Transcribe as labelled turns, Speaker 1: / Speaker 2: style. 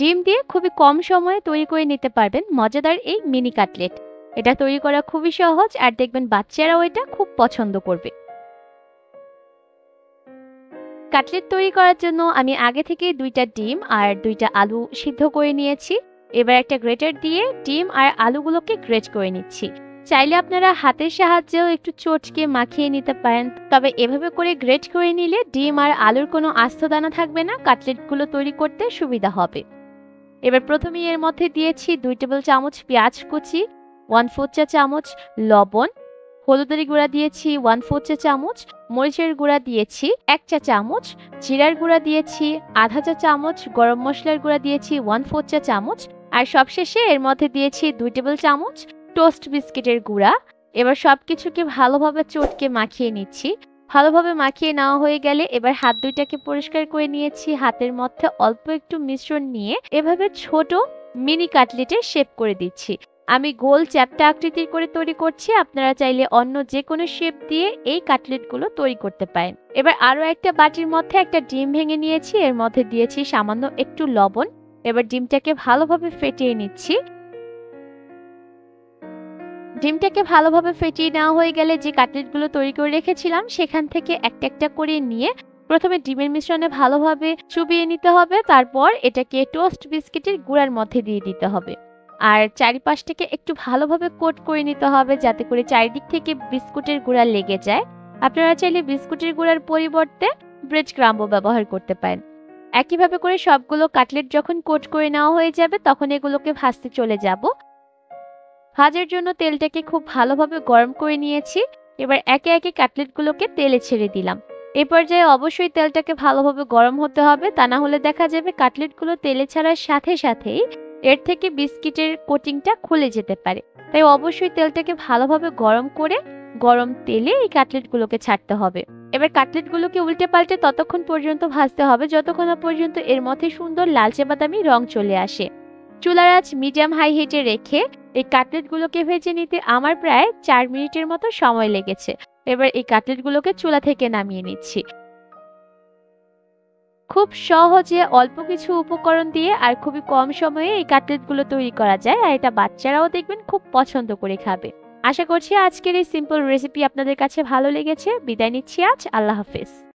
Speaker 1: ডিম দিয়ে খুবই কম সময়ে তৈরি করে নিতে পারবেন মজাদার এই মিনি কাটলেট। এটা তৈরি করা খুবই সহজ আর দেখবেন বাচ্চারাও এটা খুব পছন্দ করবে। কাটলেট তৈরি করার জন্য আমি আগে থেকে ২টা ডিম আর ২টা আলু সিদ্ধ করে নিয়েছি। এবার একটা গ্রেটার দিয়ে ডিম আর আলুগুলোকে গ্রেট করে নিচ্ছি। চাইলে আপনারা হাতের সাহায্যেও একটু চটকে মাখিয়ে নিতে পারেন, তবে এভাবে করে গ্রেট করে নিলে ডিম আর আলুর কোনো আস্ত দানা থাকবে না, কাটলেটগুলো তৈরি করতে সুবিধা হবে। এবার প্রথমেই এর মধ্যে দিয়েছি ২ টেবিল চামচ পেঁয়াজ কুচি, 1/4 চা চামচ লবণ, হলুদের গুঁড়া দিয়েছি 1/4 চা চামচ, মরিচের গুঁড়া দিয়েছি 1 চা চামচ, জিরার গুঁড়া দিয়েছি আধা চা চামচ, গরম মশলার গুঁড়া দিয়েছি 1/4 চা চামচ, আর সবশেষে এর মধ্যে দিয়েছি 2 টেবিল চামচ টোস্ট বিস্কিটের গুঁড়া। এবার সবকিছুকে ভালোভাবে চটকে মাখিয়ে নিচ্ছি। ভালোভাবে মাখিয়ে নেওয়া হয়ে গেলে এবার হাত দুইটাকে পরিষ্কার করে নিয়েছি। হাতের মধ্যে অল্প একটু মিশ্রণ নিয়ে এভাবে ছোট মিনি কাটলেটের শেপ করে দিচ্ছি। আমি গোল চ্যাপ্টা আকৃতির করে তৈরি করছি, আপনারা চাইলে অন্য যে কোনো শেপ দিয়ে এই কাটলেটগুলো তৈরি করতে পারেন। এবার আরও একটা বাটির মধ্যে একটা ডিম ভেঙে নিয়েছি, এর মধ্যে দিয়েছি সামান্য একটু লবণ। এবার ডিমটাকে ভালোভাবে ফেটিয়ে নিচ্ছি। ডিমটাকে ভালোভাবে ফেটিয়ে নেওয়া হয়ে গেলে যে কাটলেটগুলো তৈরি করে রেখেছিলাম সেখান থেকে একটা একটা করে নিয়ে প্রথমে ডিমের মিশ্রণে ভালোভাবে চুবিয়ে নিতে হবে, তারপর এটাকে টোস্ট বিস্কিটের গুঁড়ার মধ্যে দিয়ে দিতে হবে। আর চারিপাশটাকে একটু ভালোভাবে কোট করে নিতে হবে যাতে করে চারিদিক থেকে বিস্কুটের গুঁড়া লেগে যায়। আপনারা চাইলে বিস্কুটের গুঁড়ার পরিবর্তে ব্রেড ক্রাম্বও ব্যবহার করতে পারেন। একইভাবে করে সবগুলো কাটলেট যখন কোট করে নেওয়া হয়ে যাবে তখন এগুলোকে ভাজতে চলে যাব। ভাজার জন্য তেলটাকে খুব ভালোভাবে গরম করে নিয়েছি। এবার একে একে কাটলেটগুলোকে তেলে ছেড়ে দিলাম। এই পর্যায়ে অবশ্যই তেলটাকে ভালোভাবে গরম হতে হবে, তা না হলে দেখা যাবে কাটলেটগুলো তেলে ছাড়ার সাথে সাথেই এর থেকে বিস্কিটের কোটিংটা খুলে যেতে পারে। তাই অবশ্যই তেলটাকে ভালোভাবে গরম করে গরম তেলে এই কাটলেটগুলোকে ছাড়তে হবে। এবার কাটলেটগুলোকে উল্টে পাল্টে ততক্ষণ পর্যন্ত ভাজতে হবে যতক্ষণ না পর্যন্ত এর মধ্যে সুন্দর লালচে বাদামি রং চলে আসে। চুলার আঁচ মিডিয়াম হাই হিটে রেখে এই কাটলেটগুলোকে ভেজে নিতে আমার প্রায় 4 মিনিটের মতো সময় লেগেছে। এবার এই কাটলেটগুলোকে চুলা থেকে নামিয়ে নিচ্ছি। খুব সহজে অল্প কিছু উপকরণ দিয়ে আর খুবই কম সময়ে এই কাটলেটগুলো তৈরি করা যায়, আর এটা বাচ্চারাও দেখবেন খুব পছন্দ করে খাবে। আশা করছি আজকের এই সিম্পল রেসিপি আপনাদের কাছে ভালো লেগেছে। বিদায় নিচ্ছি আজ। আল্লাহ হাফেজ।